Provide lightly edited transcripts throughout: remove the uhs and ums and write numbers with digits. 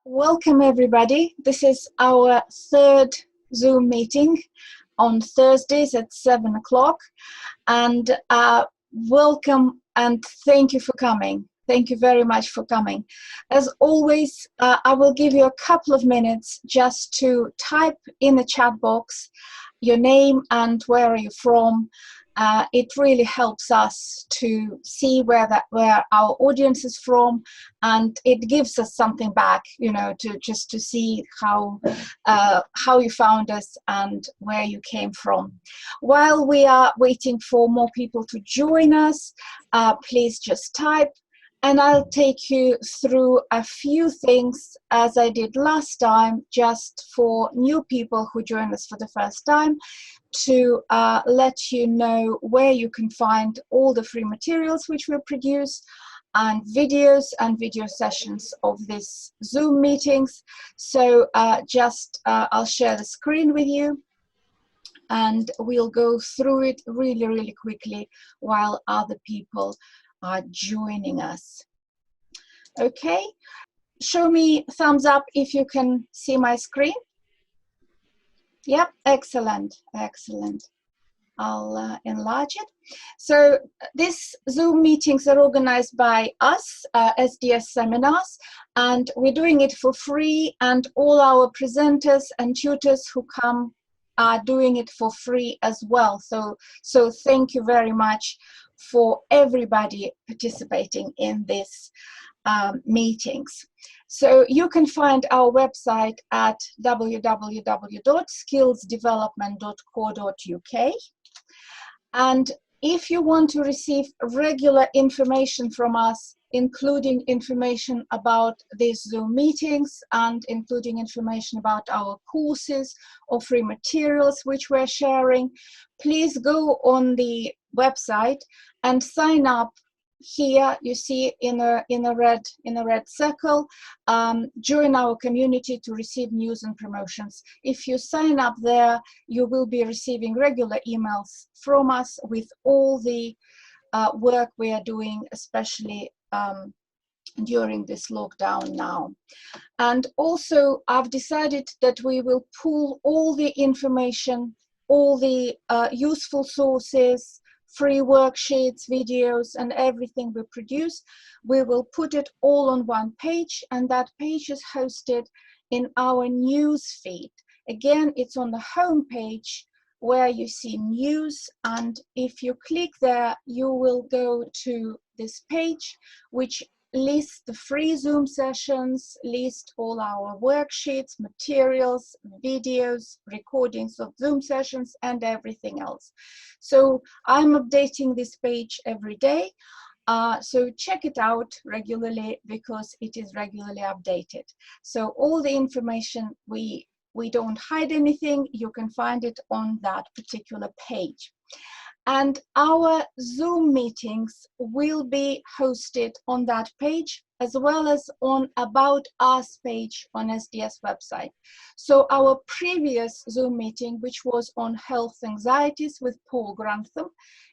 Welcome everybody. This is our third Zoom meeting on Thursdays at 7 o'clock. And welcome and thank you for coming. Thank you very much for coming. As always, I will give you a couple of minutes just to type in the chat box your name and where are you from. It really helps us to see where our audience is from, and it gives us something back, you know, to see how you found us and where you came from. While we are waiting for more people to join us, please just type. And I'll take you through a few things as I did last time, just for new people who join us for the first time, to let you know where you can find all the free materials which we produce, and videos and video sessions of these Zoom meetings. So I'll share the screen with you, and we'll go through it really quickly while other people are joining us. Okay, show me thumbs up if you can see my screen. Yep, excellent. I'll enlarge it. So these Zoom meetings are organized by us, SDS seminars, and we're doing it for free, and all our presenters and tutors who come are doing it for free as well. So thank you very much for everybody participating in this meetings. So you can find our website at www.skillsdevelopment.co.uk, and if you want to receive regular information from us, including information about these Zoom meetings and including information about our courses or free materials which we're sharing, please go on the website and sign up. Here you see in a red circle, join our community to receive news and promotions. If you sign up there, you will be receiving regular emails from us with all the work we are doing, especially during this lockdown now. And also I've decided that we will pool all the information, all the useful sources, free worksheets, videos, and everything we produce. We will put it all on one page, and that page is hosted in our news feed. Again, it's on the home page where you see news, and if you click there, you will go to this page which lists the free Zoom sessions, lists all our worksheets, materials, videos, recordings of Zoom sessions, and everything else. So I'm updating this page every day. So check it out regularly because it is regularly updated. So all the information, we don't hide anything. You can find it on that particular page. And our Zoom meetings will be hosted on that page, as well as on About Us page on SDS website. So our previous Zoom meeting, which was on health anxieties with Paul Grantham,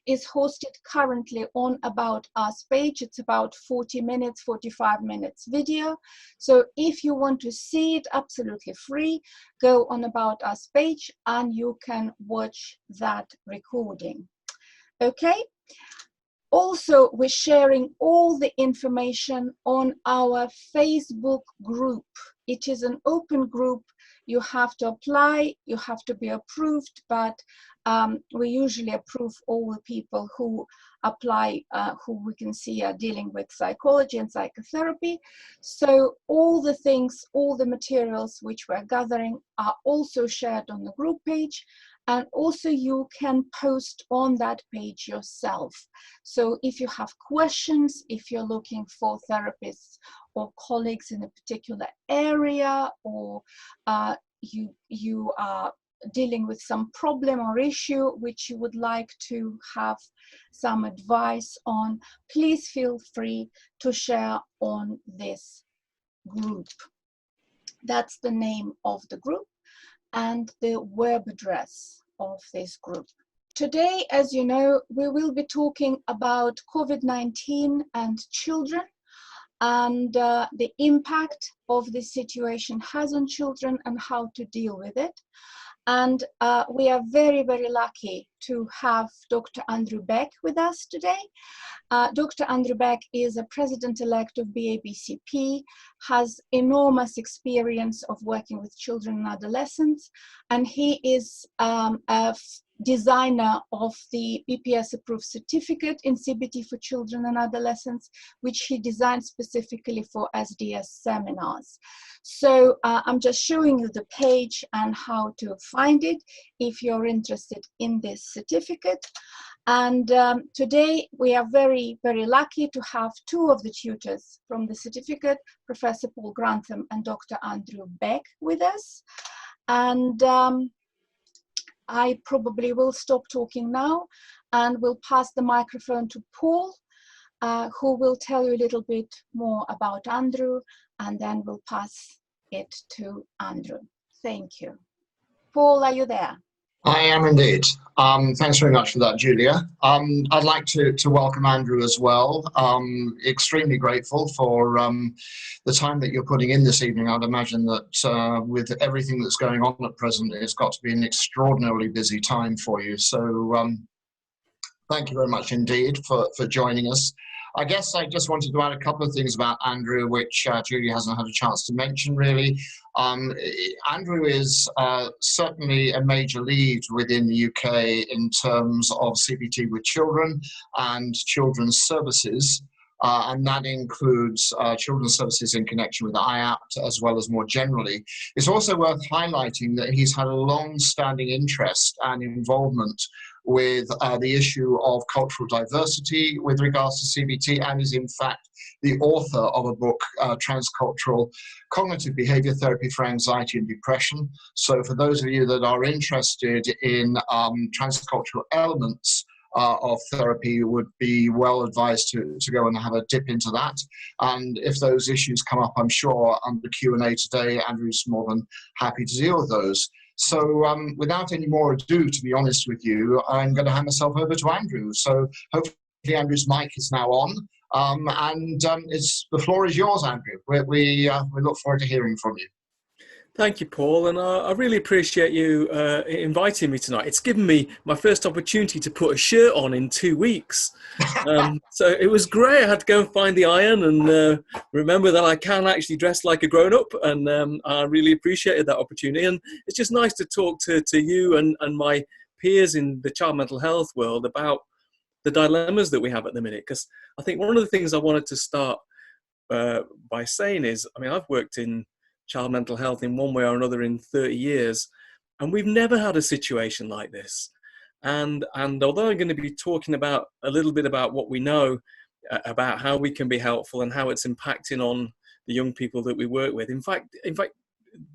is hosted currently on About Us page. It's about 40 minutes, 45 minutes video. So if you want to see it absolutely free, go on About Us page and you can watch that recording. Okay. Also, we're sharing all the information on our Facebook group. It is an open group. You have to apply, you have to be approved, but we usually approve all the people who apply, who we can see are dealing with psychology and psychotherapy. So all the things, all the materials which we're gathering are also shared on the group page. And also you can post on that page yourself. So if you have questions, if you're looking for therapists or colleagues in a particular area, or you are dealing with some problem or issue which you would like to have some advice on, please feel free to share on this group. That's the name of the group and the web address of this group. Today, as you know, we will be talking about COVID-19 and children. and the impact of this situation has on children and how to deal with it. And we are very, very lucky to have Dr. Andrew Beck with us today. Dr. Andrew Beck is a president-elect of BABCP, has enormous experience of working with children and adolescents, and he is a designer of the BPS-approved certificate in CBT for children and adolescents, which he designed specifically for SDS seminars. So I'm just showing you the page and how to find it if you're interested in this certificate. And today we are very, very lucky to have two of the tutors from the certificate, Professor Paul Grantham and Dr. Andrew Beck, with us. And I probably will stop talking now and will pass the microphone to Paul, who will tell you a little bit more about Andrew, and then we'll pass it to Andrew. Thank you. Paul, are you there? I am indeed. Thanks very much for that, Julia. I'd like to welcome Andrew as well. Extremely grateful for the time that you're putting in this evening. I'd imagine that with everything that's going on at present, it's got to be an extraordinarily busy time for you. So thank you very much indeed for joining us. I guess I just wanted to add a couple of things about Andrew, which Julia hasn't had a chance to mention really. Andrew is certainly a major lead within the UK in terms of CBT with children and children's services. And that includes children's services in connection with IAPT as well as more generally. It's also worth highlighting that he's had a long-standing interest and involvement with the issue of cultural diversity with regards to CBT, and is in fact the author of a book, Transcultural Cognitive Behavior Therapy for Anxiety and Depression. So for those of you that are interested in transcultural elements of therapy, you would be well advised to go and have a dip into that. And if those issues come up, I'm sure under Q&A today, Andrew's more than happy to deal with those. So without any more ado, to be honest with you, I'm going to hand myself over to Andrew. So hopefully Andrew's mic is now on. The floor is yours, Andrew. We look forward to hearing from you. Thank you, Paul, and I really appreciate you inviting me tonight. It's given me my first opportunity to put a shirt on in 2 weeks. So it was great. I had to go and find the iron and remember that I can actually dress like a grown-up, and I really appreciated that opportunity. And it's just nice to talk to you and my peers in the child mental health world about the dilemmas that we have at the minute, because I think one of the things I wanted to start by saying is, I mean, I've worked in child mental health in one way or another in 30 years, and we've never had a situation like this. And although I'm going to be talking about a little bit about what we know about how we can be helpful and how it's impacting on the young people that we work with, in fact,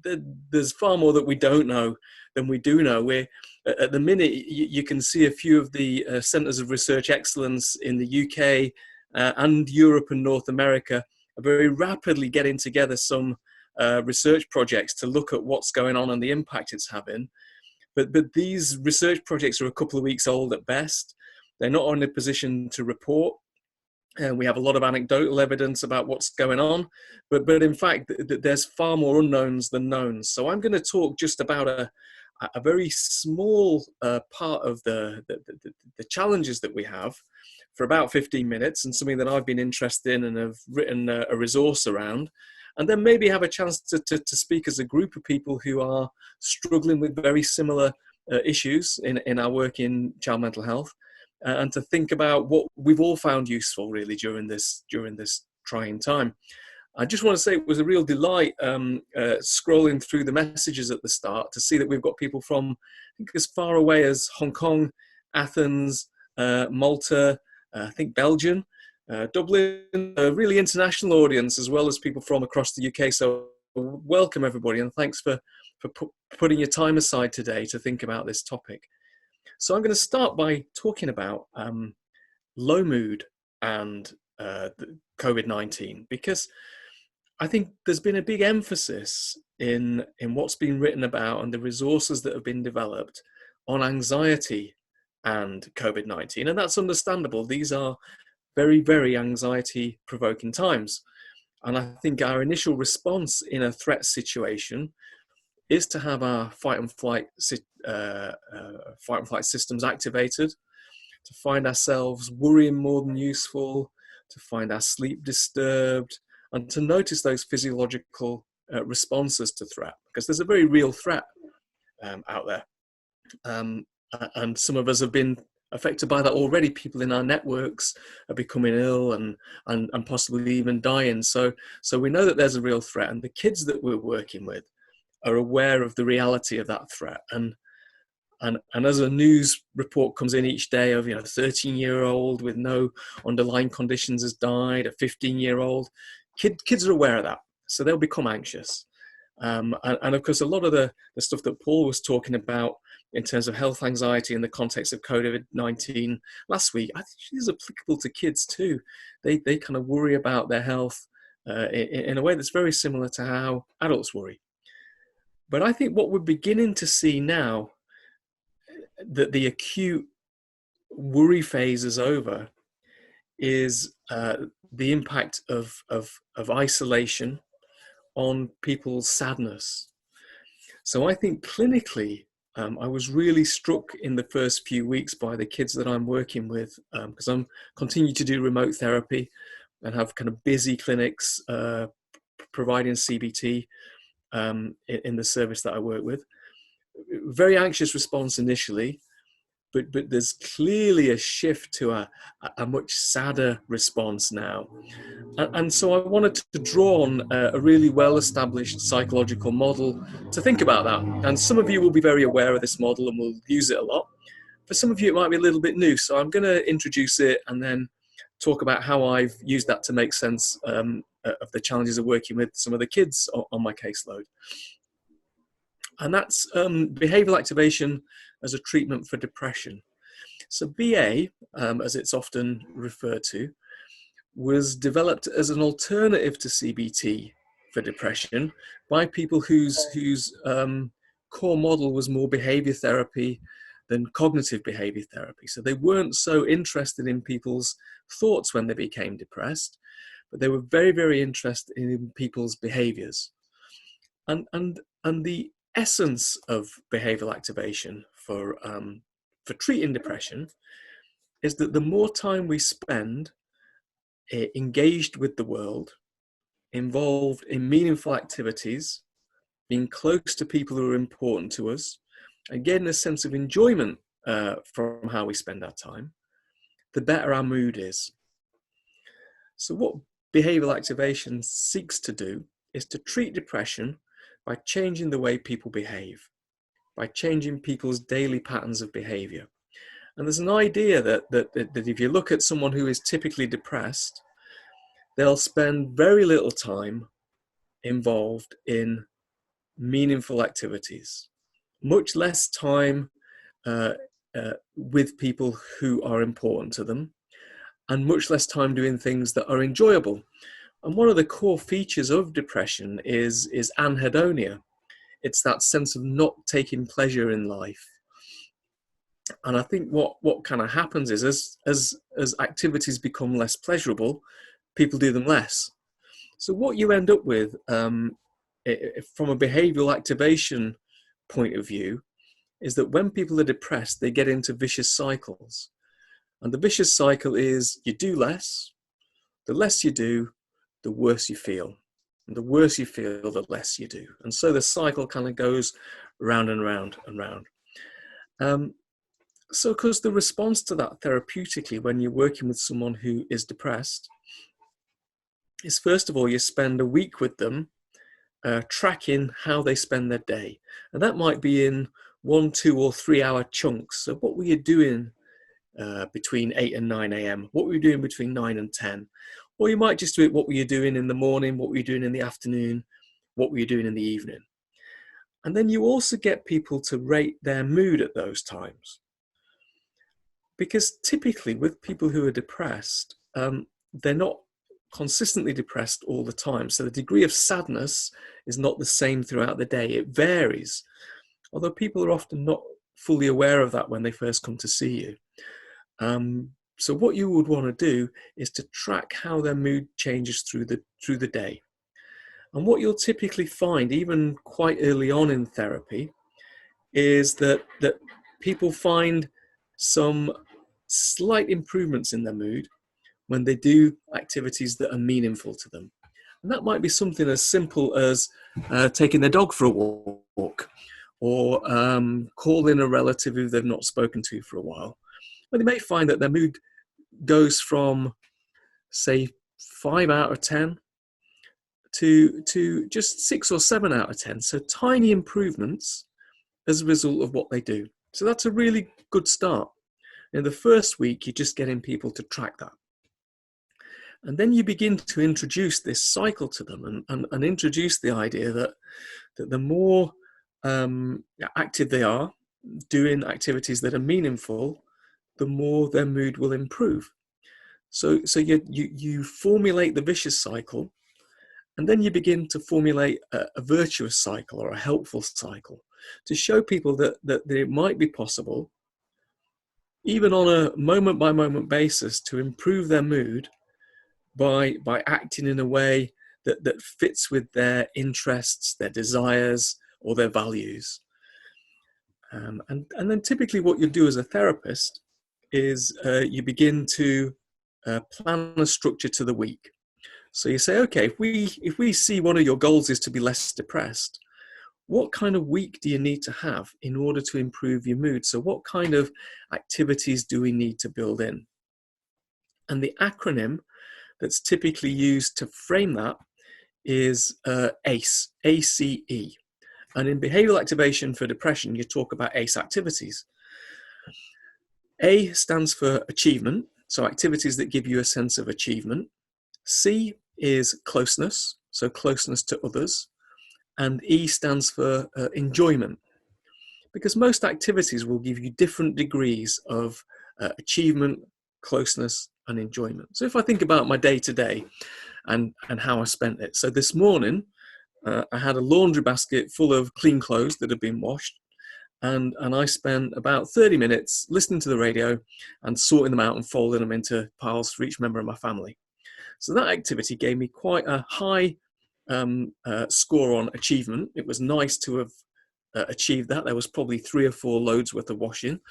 there's far more that we don't know than we do know. We're at the minute, you can see a few of the centres of research excellence in the UK and Europe and North America are very rapidly getting together some research projects to look at what's going on and the impact it's having. But these research projects are a couple of weeks old at best. They're not in a position to report. And we have a lot of anecdotal evidence about what's going on. But in fact, there's far more unknowns than knowns. So I'm going to talk just about a very small part of the challenges that we have for about 15 minutes, and something that I've been interested in and have written a resource around. And then maybe have a chance to speak as a group of people who are struggling with very similar issues in our work in child mental health, and to think about what we've all found useful really during this trying time. I just want to say it was a real delight scrolling through the messages at the start to see that we've got people from, I think, as far away as Hong Kong, Athens, Malta, I think Belgium, Dublin, a really international audience, as well as people from across the UK. So welcome everybody, and thanks for putting your time aside today to think about this topic. So I'm going to start by talking about low mood and COVID-19, because I think there's been a big emphasis in what's been written about and the resources that have been developed on anxiety and COVID-19, and that's understandable. These are very, very anxiety-provoking times. And I think our initial response in a threat situation is to have our fight and flight systems activated, to find ourselves worrying more than useful, to find our sleep disturbed, and to notice those physiological responses to threat, because there's a very real threat out there. And some of us have been affected by that already. People in our networks are becoming ill and possibly even dying. So we know that there's a real threat, and the kids that we're working with are aware of the reality of that threat. And as a news report comes in each day of, 13-year-old with no underlying conditions has died, a 15-year-old, kids are aware of that, so they'll become anxious. And of course, a lot of the stuff that Paul was talking about in terms of health anxiety in the context of COVID-19 last week, I think is applicable to kids too. They kind of worry about their health in a way that's very similar to how adults worry. But I think what we're beginning to see now, that the acute worry phase is over, is the impact of isolation on people's sadness. So I think clinically, I was really struck in the first few weeks by the kids that I'm working with, because I'm continuing to do remote therapy and have kind of busy clinics providing CBT in the service that I work with. Very anxious response initially, but there's clearly a shift to a much sadder response now. And so I wanted to draw on a really well-established psychological model to think about that. And some of you will be very aware of this model and will use it a lot. For some of you, it might be a little bit new. So I'm going to introduce it and then talk about how I've used that to make sense of the challenges of working with some of the kids on my caseload. And that's behavioral activation as a treatment for depression. So BA, as it's often referred to, was developed as an alternative to CBT for depression by people whose core model was more behavior therapy than cognitive behavior therapy. So they weren't so interested in people's thoughts when they became depressed, but they were very, very interested in people's behaviors. And the essence of behavioral activation for treating depression is that the more time we spend engaged with the world, involved in meaningful activities, being close to people who are important to us, and getting a sense of enjoyment from how we spend our time, the better our mood is. So what behavioral activation seeks to do is to treat depression by changing the way people behave, by changing people's daily patterns of behavior. And there's an idea that if you look at someone who is typically depressed, they'll spend very little time involved in meaningful activities, much less time with people who are important to them, and much less time doing things that are enjoyable. And one of the core features of depression is anhedonia. It's that sense of not taking pleasure in life. And I think what kind of happens is as activities become less pleasurable, people do them less. So what you end up with from a behavioral activation point of view is that when people are depressed, they get into vicious cycles. And the vicious cycle is you do less, the less you do, the worse you feel. And the worse you feel, the less you do. And so the cycle kind of goes round and round and round. So because the response to that therapeutically when you're working with someone who is depressed is, first of all, you spend a week with them tracking how they spend their day. And that might be in 1, 2 or 3 hour chunks. So what were you doing between 8 and 9 a.m.? What were you doing between 9 and 10? Or you might just do it, what were you doing in the morning? What were you doing in the afternoon? What were you doing in the evening? And then you also get people to rate their mood at those times. Because typically with people who are depressed, they're not consistently depressed all the time. So the degree of sadness is not the same throughout the day. It varies. Although people are often not fully aware of that when they first come to see you. So what you would want to do is to track how their mood changes through the day. And what you'll typically find, even quite early on in therapy, is that people find some slight improvements in their mood when they do activities that are meaningful to them. And that might be something as simple as taking their dog for a walk, or calling a relative who they've not spoken to for a while. But they may find that their mood goes from, say, 5 out of 10 to just 6 or 7 out of 10. So tiny improvements as a result of what they do. So that's a really good start. In the first week, you're just getting people to track that. And then you begin to introduce this cycle to them and introduce the idea that the more active they are, doing activities that are meaningful, the more their mood will improve. So you formulate the vicious cycle, and then you begin to formulate a virtuous cycle or a helpful cycle to show people that it might be possible, even on a moment-by-moment basis, to improve their mood by acting in a way that fits with their interests, their desires, or their values. And then typically what you do as a therapist is you begin to plan a structure to the week. So you say, okay, if we see one of your goals is to be less depressed, what kind of week do you need to have in order to improve your mood? So what kind of activities do we need to build in? And the acronym that's typically used to frame that is ACE, A-C-E. And in behavioral activation for depression, you talk about ACE activities. A stands for achievement, so activities that give you a sense of achievement. C is closeness, so closeness to others. And E stands for enjoyment, because most activities will give you different degrees of achievement, closeness, and enjoyment. So if I think about my day-to-day and how I spent it. So this morning, I had a laundry basket full of clean clothes that had been washed, and I spent about 30 minutes listening to the radio and sorting them out and folding them into piles for each member of my family. So that activity gave me quite a high score on achievement. It was nice to have achieved that. There was probably 3 or 4 loads worth of washing.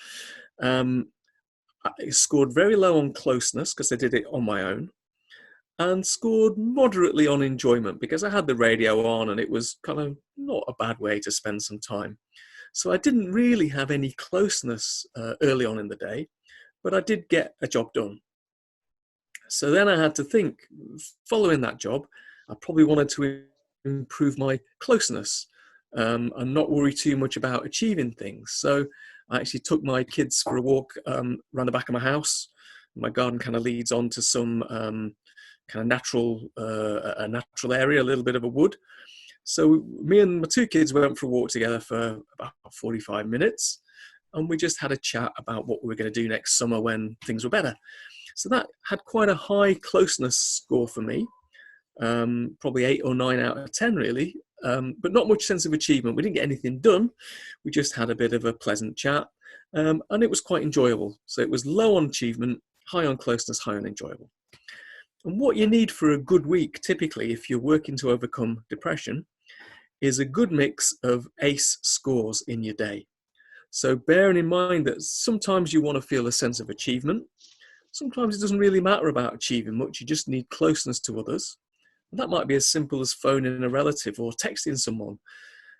I scored very low on closeness because I did it on my own, and scored moderately on enjoyment because I had the radio on and it was kind of not a bad way to spend some time. So I didn't really have any closeness early on in the day, but I did get a job done. So then I had to think, following that job, I probably wanted to improve my closeness and not worry too much about achieving things. So I actually took my kids for a walk around the back of my house. My garden kind of leads on to some kind of natural area, a little bit of a wood. So me and my 2 kids went for a walk together for about 45 minutes, and we just had a chat about what we were going to do next summer when things were better. So that had quite a high closeness score for me, probably 8 or 9 out of 10 really, but not much sense of achievement. We didn't get anything done. We just had a bit of a pleasant chat, and it was quite enjoyable. So it was low on achievement, high on closeness, high on enjoyable. And what you need for a good week, typically, if you're working to overcome depression, is a good mix of ACE scores in your day. So bearing in mind that sometimes you want to feel a sense of achievement. Sometimes it doesn't really matter about achieving much. You just need closeness to others. And that might be as simple as phoning a relative or texting someone.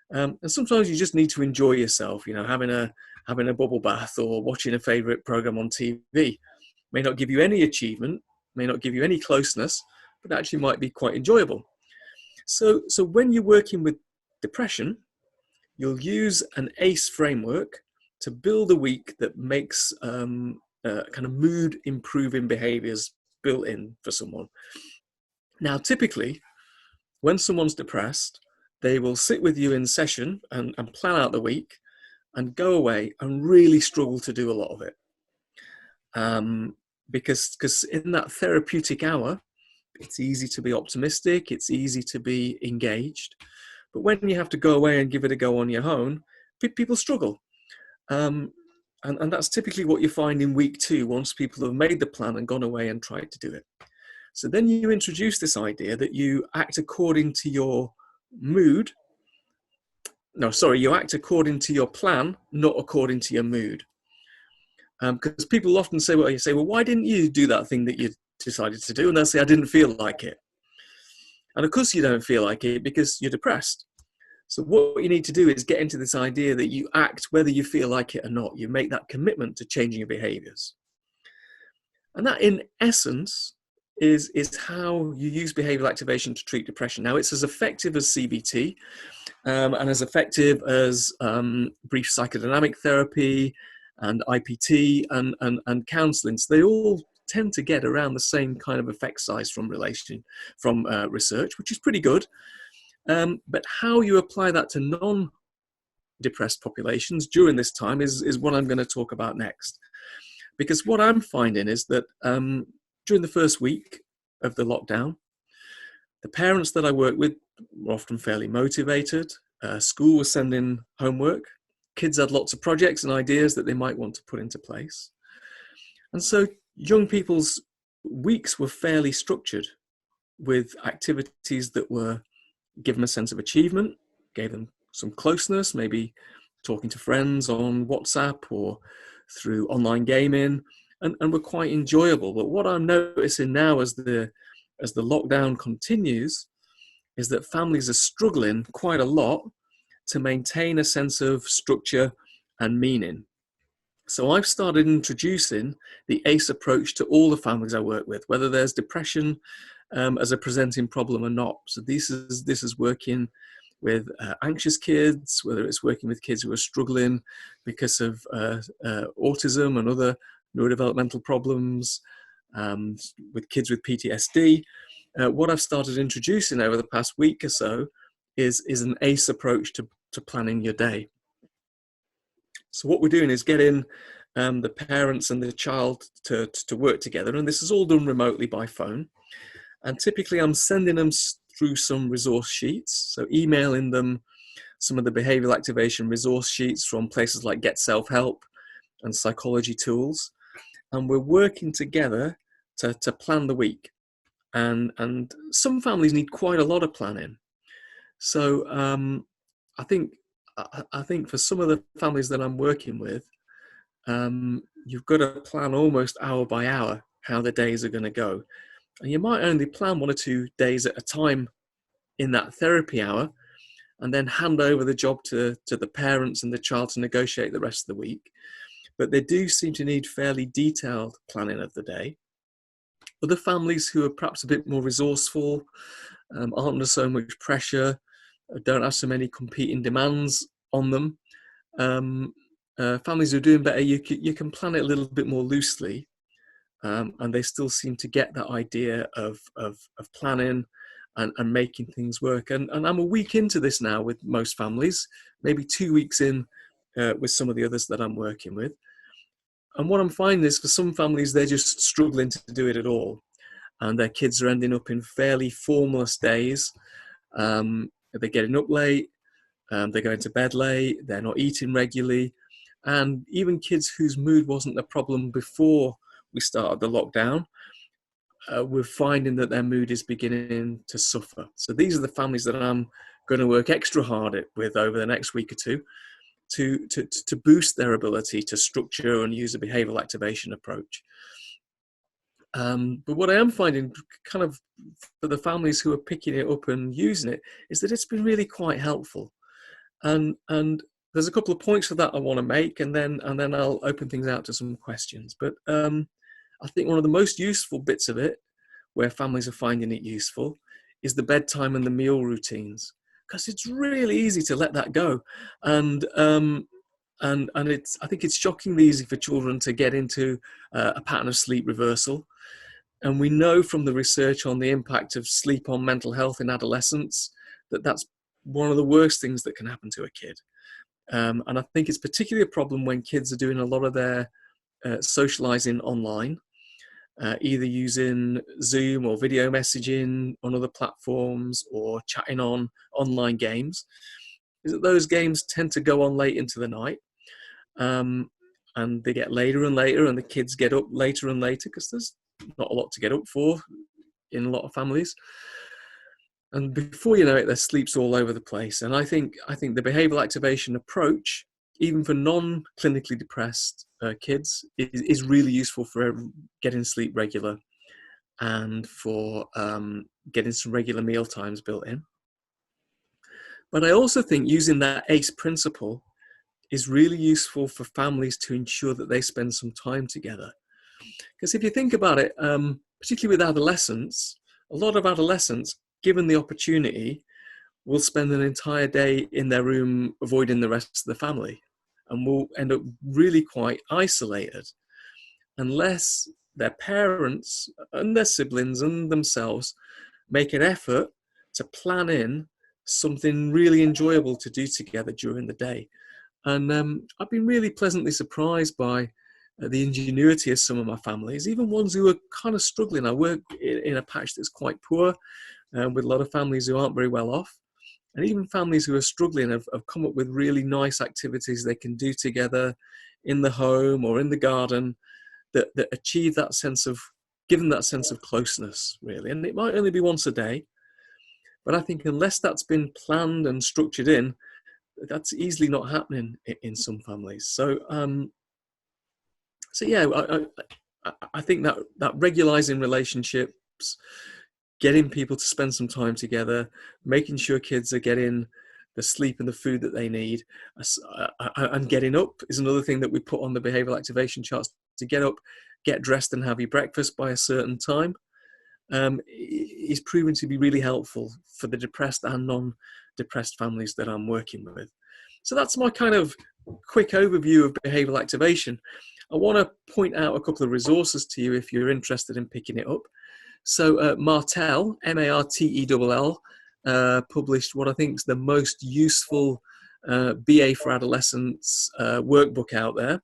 And sometimes you just need to enjoy yourself, you know, having a bubble bath or watching a favorite program on TV. May not give you any achievement, may not give you any closeness, but actually might be quite enjoyable. So when you're working with depression, you'll use an ACE framework to build a week that makes kind of mood improving behaviors built in for someone. Now, typically, when someone's depressed, they will sit with you in session and plan out the week and go away and really struggle to do a lot of it. Because in that therapeutic hour, it's easy to be optimistic, it's easy to be engaged. But when you have to go away and give it a go on your own, people struggle. And that's typically what you find in week 2, once people have made the plan and gone away and tried to do it. So then you introduce this idea that you act according to your mood. No, sorry, you act according to your plan, not according to your mood. Because people often say, well, why didn't you do that thing that you decided to do? And they'll say, I didn't feel like it. And of course you don't feel like it because you're depressed. So what you need to do is get into this idea that you act whether you feel like it or not. You make that commitment to changing your behaviors. And that, in essence, is how you use behavioral activation to treat depression. Now, it's as effective as CBT and as effective as brief psychodynamic therapy and IPT and counseling. So they all tend to get around the same kind of effect size from research, which is pretty good. But how you apply that to non-depressed populations during this time is what I'm going to talk about next. Because what I'm finding is that during the first week of the lockdown, the parents that I work with were often fairly motivated. School was sending homework. Kids had lots of projects and ideas that they might want to put into place. And so young people's weeks were fairly structured, with activities that were give them a sense of achievement, gave them some closeness, maybe talking to friends on WhatsApp or through online gaming, and were quite enjoyable. But what I'm noticing now as the lockdown continues is that families are struggling quite a lot to maintain a sense of structure and meaning. So I've started introducing the ACE approach to all the families I work with, whether there's depression as a presenting problem or not. So this is working with anxious kids, whether it's working with kids who are struggling because of autism and other neurodevelopmental problems, with kids with PTSD. What I've started introducing over the past week or so is an ACE approach to planning your day. So what we're doing is getting the parents and the child to work together, and this is all done remotely by phone. And typically I'm sending them through some resource sheets, so emailing them some of the behavioral activation resource sheets from places like Get Self-Help and Psychology Tools. And we're working together to plan the week. And some families need quite a lot of planning. So I think for some of the families that I'm working with, you've got to plan almost hour by hour how the days are going to go. And you might only plan 1 or 2 days at a time in that therapy hour, and then hand over the job to the parents and the child to negotiate the rest of the week. But they do seem to need fairly detailed planning of the day. Other families who are perhaps a bit more resourceful, aren't under so much pressure, don't have so many competing demands on them. Families who are doing better, you can plan it a little bit more loosely. And they still seem to get that idea of planning and making things work. And I'm a week into this now with most families, maybe 2 weeks in with some of the others that I'm working with. And what I'm finding is for some families, they're just struggling to do it at all. And their kids are ending up in fairly formless days. They're getting up late, they're going to bed late, they're not eating regularly. And even kids whose mood wasn't a problem before we started the lockdown, we're finding that their mood is beginning to suffer. So these are the families that I'm going to work extra hard with over the next week or two to boost their ability to structure and use a behavioral activation approach. But what I am finding kind of for the families who are picking it up and using it is that it's been really quite helpful. And there's a couple of points for that I want to make, and then I'll open things out to some questions. But I think one of the most useful bits of it, where families are finding it useful, is the bedtime and the meal routines, because it's really easy to let that go. And I think it's shockingly easy for children to get into a pattern of sleep reversal. And we know from the research on the impact of sleep on mental health in adolescence that that's one of the worst things that can happen to a kid. And I think it's particularly a problem when kids are doing a lot of their socializing online, either using Zoom or video messaging on other platforms or chatting on online games, is that those games tend to go on late into the night. And and they get later and later, and the kids get up later and later because there's not a lot to get up for in a lot of families. And before you know it, their sleep's all over the place. And I think the behavioural activation approach, even for non-clinically depressed kids, is really useful for getting sleep regular and for getting some regular meal times built in. But I also think using that ACE principle is really useful for families to ensure that they spend some time together. Because if you think about it, particularly with adolescents, a lot of adolescents, given the opportunity, will spend an entire day in their room avoiding the rest of the family, and will end up really quite isolated unless their parents and their siblings and themselves make an effort to plan in something really enjoyable to do together during the day. And I've been really pleasantly surprised by the ingenuity of some of my families, even ones who are kind of struggling. I work in a patch that's quite poor, with a lot of families who aren't very well off. And even families who are struggling have come up with really nice activities they can do together in the home or in the garden that achieve that sense of, give them that sense of closeness, really. And it might only be once a day, but I think unless that's been planned and structured in, that's easily not happening in some families. So, yeah, I think that regularizing relationships, getting people to spend some time together, making sure kids are getting the sleep and the food that they need, and getting up is another thing that we put on the behavioral activation charts. To get up, get dressed and have your breakfast by a certain time is proven to be really helpful for the depressed and non-depressed families that I'm working with. So that's my kind of quick overview of behavioral activation. I want to point out a couple of resources to you if you're interested in picking it up. So Martell, Martell, published what I think is the most useful BA for adolescents workbook out there.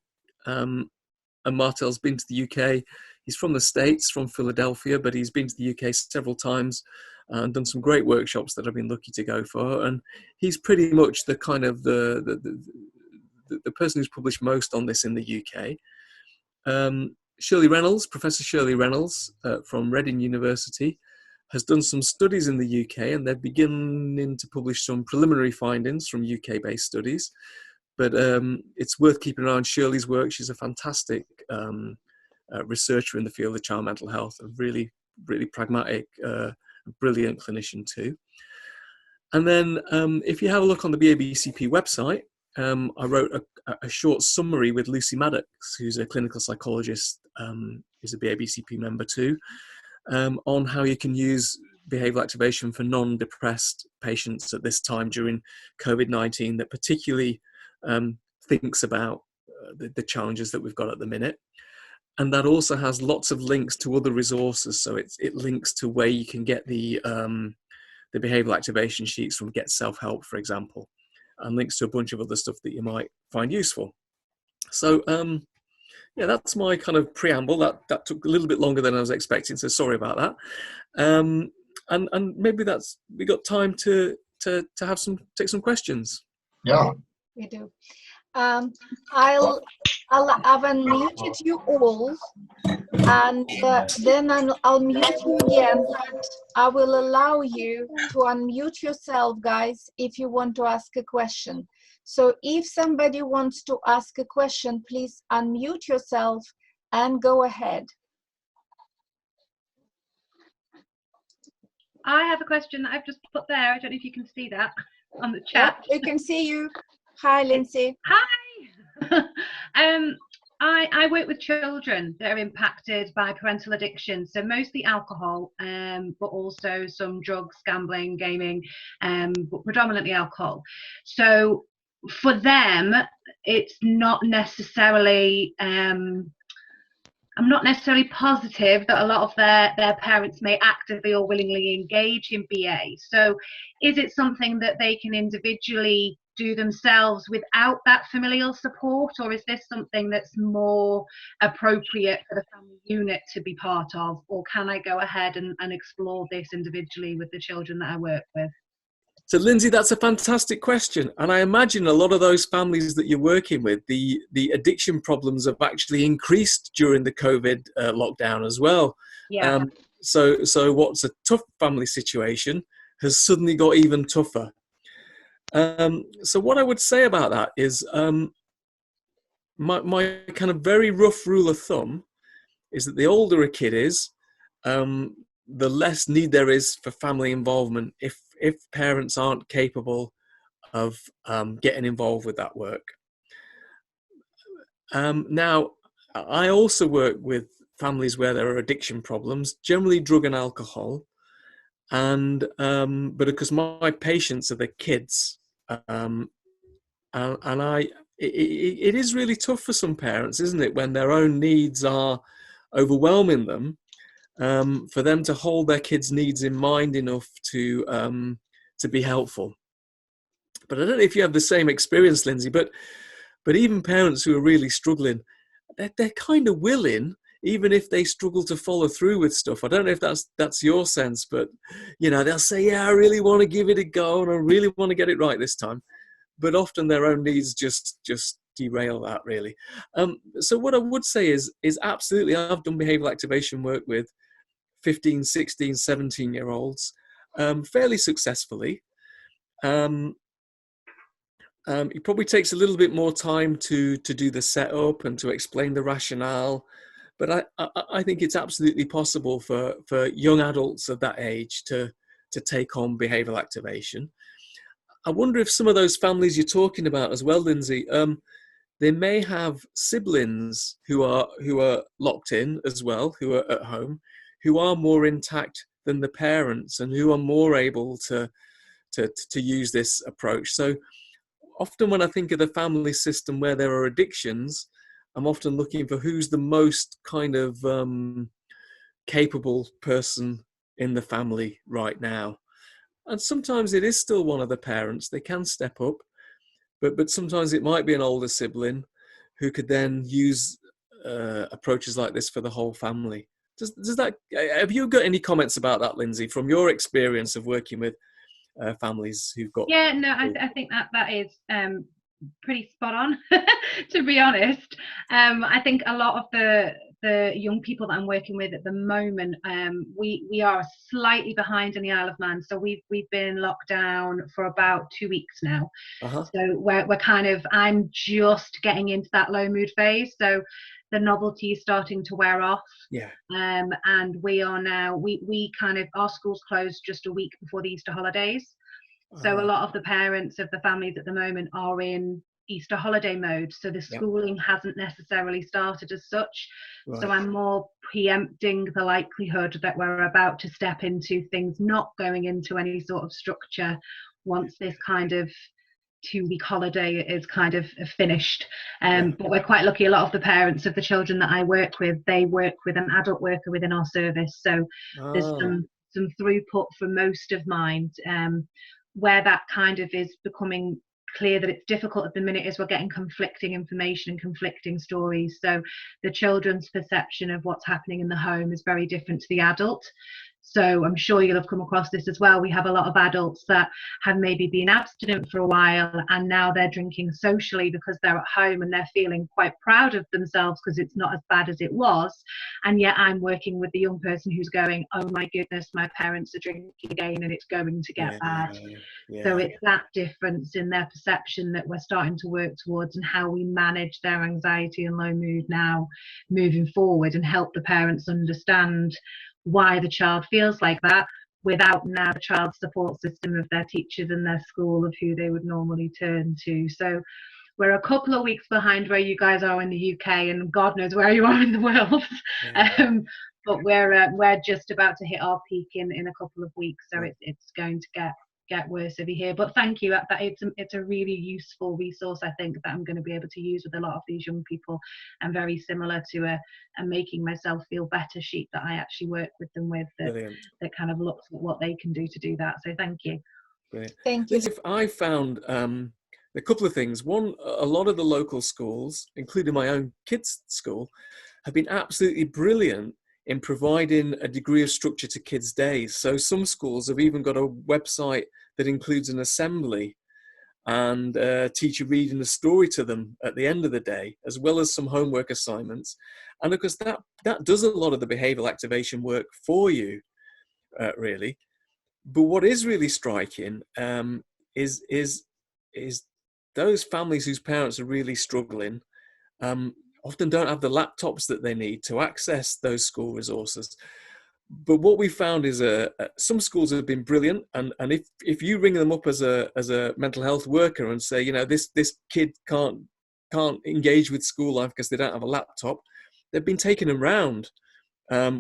And Martell's been to the UK. He's from the States, from Philadelphia, but he's been to the UK several times and done some great workshops that I've been lucky to go for. And he's pretty much the kind of the person who's published most on this in the UK. Shirley Reynolds, Professor Shirley Reynolds from Reading University, has done some studies in the UK, and they're beginning to publish some preliminary findings from UK-based studies. But it's worth keeping an eye on Shirley's work. She's a fantastic researcher in the field of child mental health, a really, really pragmatic, brilliant clinician too. And then if you have a look on the BABCP website, I wrote a short summary with Lucy Maddox, who's a clinical psychologist, who's a BABCP member too, on how you can use behavioural activation for non-depressed patients at this time during COVID-19 that particularly thinks about the challenges that we've got at the minute. And that also has lots of links to other resources. So it links to where you can get the behavioural activation sheets from Get Self-Help, for example, and links to a bunch of other stuff that you might find useful. So yeah, that's my kind of preamble. That took a little bit longer than I was expecting, so sorry about that. And maybe we got time to take some questions. Yeah. We do. I've unmuted you all, and then I'll mute you again, but I will allow you to unmute yourself, guys, if you want to ask a question. So if somebody wants to ask a question, please unmute yourself and go ahead. I have a question that I've just put there. I don't know if you can see that on the chat. Yep, we can see you. Hi, Lindsay. Hi. I work with children that are impacted by parental addiction, so mostly alcohol, but also some drugs, gambling, gaming, but predominantly alcohol. So for them, it's not necessarily, I'm not necessarily positive that a lot of their parents may actively or willingly engage in BA. So is it something that they can individually do themselves without that familial support, or is this something that's more appropriate for the family unit to be part of, or can I go ahead and explore this individually with the children that I work with? So, Lindsay, that's a fantastic question. And I imagine a lot of those families that you're working with, the addiction problems have actually increased during the COVID lockdown as well. Yeah. So what's a tough family situation has suddenly got even tougher. So what I would say about that is my kind of very rough rule of thumb is that the older a kid is, the less need there is for family involvement if parents aren't capable of getting involved with that work. Now, I also work with families where there are addiction problems, generally drug and alcohol, but because my patients are the kids, and it is really tough for some parents, isn't it, when their own needs are overwhelming them, for them to hold their kids' needs in mind enough to be helpful. But I don't know if you have the same experience, Lindsay, but even parents who are really struggling, they're kind of willing, even if they struggle to follow through with stuff. I don't know if that's your sense, but they'll say, yeah, I really want to give it a go and I really want to get it right this time. But often their own needs just derail that, really. So what I would say is absolutely, I've done behavioural activation work with 15, 16, 17-year-olds fairly successfully. It probably takes a little bit more time to do the setup and to explain the rationale, but I think it's absolutely possible for young adults of that age to take on behavioural activation. I wonder if some of those families you're talking about as well, Lindsay, they may have siblings who are locked in as well, who are at home, who are more intact than the parents and who are more able to use this approach. So often when I think of the family system where there are addictions, I'm often looking for who's the most kind of capable person in the family right now. And sometimes it is still one of the parents. They can step up, but sometimes it might be an older sibling who could then use approaches like this for the whole family. Does that? Have you got any comments about that, Lindsay, from your experience of working with families who've got? Yeah, no, I think that is pretty spot on. To be honest, I think a lot of the young people that I'm working with at the moment, we are slightly behind in the Isle of Man. So we've been locked down for about 2 weeks now. Uh-huh. So we're kind of, I'm just getting into that low mood phase. So the novelty is starting to wear off. Yeah. And we are now, we kind of, our schools closed just a week before the Easter holidays. So a lot of the parents of the families at the moment are in Easter holiday mode. So the schooling hasn't necessarily started as such. Right. So I'm more preempting the likelihood that we're about to step into things not going into any sort of structure once this kind of 2-week holiday is kind of finished. But we're quite lucky. A lot of the parents of the children that I work with, they work with an adult worker within our service. So there's some throughput for most of mine. Where that kind of is becoming clear that it's difficult at the minute is we're getting conflicting information and conflicting stories. So the children's perception of what's happening in the home is very different to the adult. So I'm sure you'll have come across this as well. We have a lot of adults that have maybe been abstinent for a while and now they're drinking socially because they're at home and they're feeling quite proud of themselves because it's not as bad as it was. And yet I'm working with the young person who's going, oh my goodness, my parents are drinking again and it's going to get bad. Yeah. So it's that difference in their perception that we're starting to work towards and how we manage their anxiety and low mood now moving forward and help the parents understand why the child feels like that without now the child's support system of their teachers and their school of who they would normally turn to. So we're a couple of weeks behind where you guys are in the UK and God knows where you are in the world. But we're just about to hit our peak in a couple of weeks, so it's going to get worse over here. But thank you, that it's a really useful resource, I think, that I'm going to be able to use with a lot of these young people, and very similar to a making myself feel better sheet that I actually work with them with, that kind of looks at what they can do to do that. So thank you. Brilliant. Thank you. I found a couple of things. One, a lot of the local schools, including my own kids' school, have been absolutely brilliant in providing a degree of structure to kids' days. So some schools have even got a website that includes an assembly and a teacher reading a story to them at the end of the day, as well as some homework assignments. And of course, that does a lot of the behavioural activation work for you, really. But what is really striking is those families whose parents are really struggling often don't have the laptops that they need to access those school resources. But what we found is some schools have been brilliant, and if you ring them up as a mental health worker and say, this kid can't engage with school life because they don't have a laptop, they've been taking them round,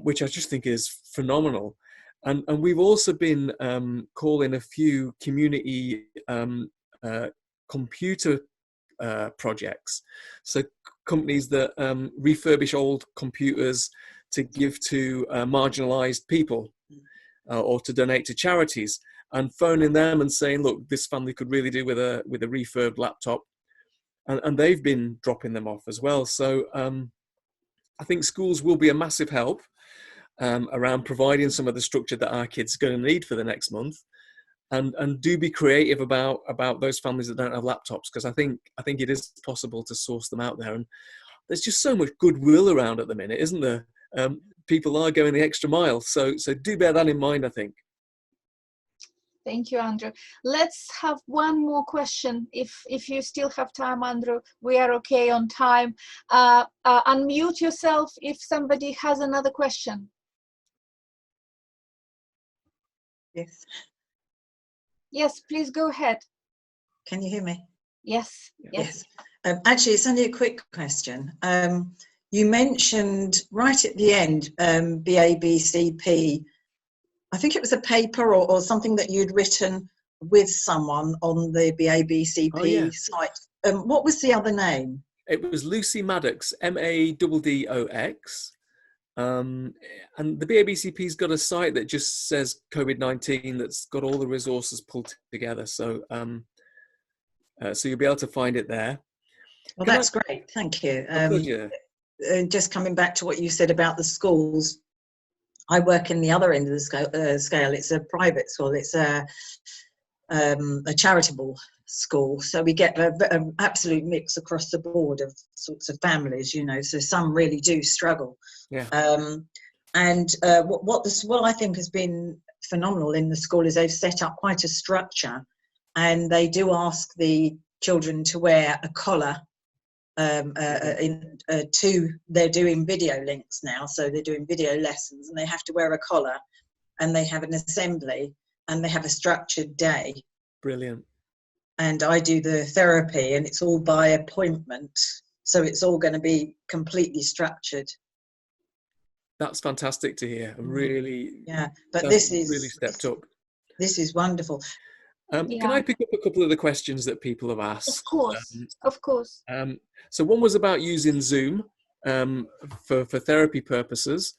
which I just think is phenomenal. And we've also been calling a few community computer projects. So companies that refurbish old computers to give to marginalized people or to donate to charities, and phoning them and saying, look, this family could really do with a refurbed laptop. And they've been dropping them off as well. So I think schools will be a massive help around providing some of the structure that our kids are going to need for the next month. And do be creative about those families that don't have laptops, because I think it is possible to source them out there. And there's just so much goodwill around at the minute, isn't there? People are going the extra mile. So do bear that in mind, I think. Thank you, Andrew. Let's have one more question. If you still have time, Andrew, we are okay on time. Unmute yourself if somebody has another question. Yes. Yes, please go ahead. Can you hear me? Yes. Yes. Actually, it's only a quick question. You mentioned right at the end, BABCP. I think it was a paper or something that you'd written with someone on the BABCP site. What was the other name? It was Lucy Maddox, Maddox. And the BABCP's got a site that just says COVID-19 that's got all the resources pulled together. So so you'll be able to find it there. Well, that's great. Thank you. Just coming back to what you said about the schools, I work in the other end of the scale. It's a private school. It's a charitable school. So we get an absolute mix across the board of sorts of families, so some really do struggle. Yeah. What I think has been phenomenal in the school is they've set up quite a structure, and they do ask the children to wear a collar. They're doing video links now, so they're doing video lessons, and they have to wear a collar, and they have an assembly, and they have a structured day. Brilliant. And I do the therapy, and it's all by appointment, so it's all going to be completely structured. That's fantastic to hear. Really, but this is really stepped up. This is wonderful. Can I pick up a couple of the questions that people have asked? Of course. So one was about using Zoom for therapy purposes.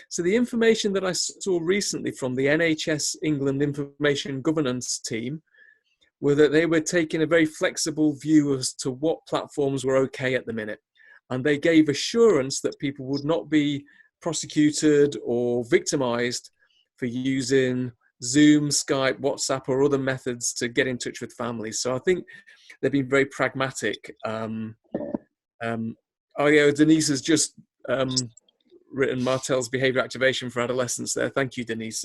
So the information that I saw recently from the NHS England Information Governance team were that they were taking a very flexible view as to what platforms were okay at the minute. And they gave assurance that people would not be prosecuted or victimized for using Zoom, Skype, WhatsApp, or other methods to get in touch with families. So I think they've been very pragmatic. Denise has just written Martel's behavior activation for adolescents there. Thank you, Denise.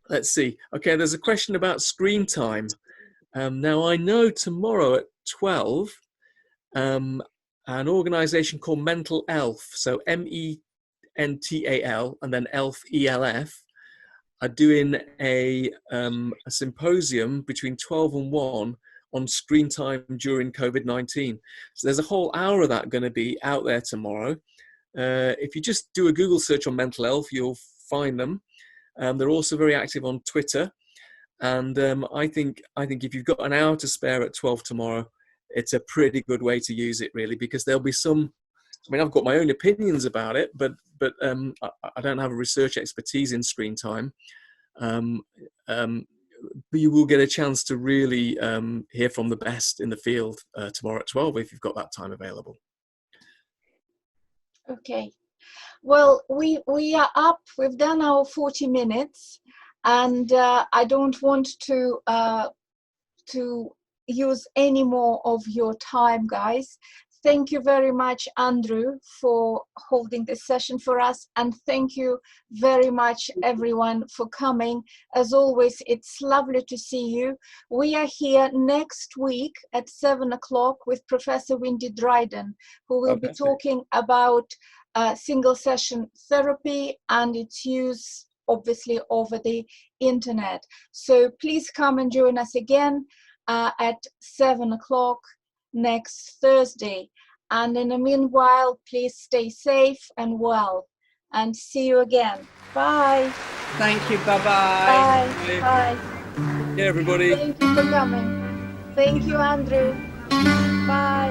Let's see. Okay, there's a question about screen time. Now, I know tomorrow at 12, an organisation called Mental Elf, so MENTAL and then ELF, ELF, are doing a symposium between 12 and 1 on screen time during COVID-19. So there's a whole hour of that going to be out there tomorrow. If you just do a Google search on Mental Elf, you'll find them. They're also very active on Twitter. And I think if you've got an hour to spare at 12 tomorrow, it's a pretty good way to use it, really, because there'll be some, I've got my own opinions about it, but I don't have a research expertise in screen time. But you will get a chance to really hear from the best in the field tomorrow at 12 if you've got that time available. Okay. Well, we are up. We've done our 40 minutes, and I don't want to use any more of your time, guys. Thank you very much, Andrew, for holding this session for us, and thank you very much, everyone, for coming. As always, it's lovely to see you. We are here next week at 7 o'clock with Professor Wendy Dryden, who will be talking about single session therapy and its use, obviously, over the internet. So please come and join us again at 7 o'clock next Thursday. And in the meanwhile, please stay safe and well, and see you again. Bye. Thank you. Bye-bye. Bye. Bye. Yeah, everybody. Thank you for coming. Thank you, Andrew. Bye.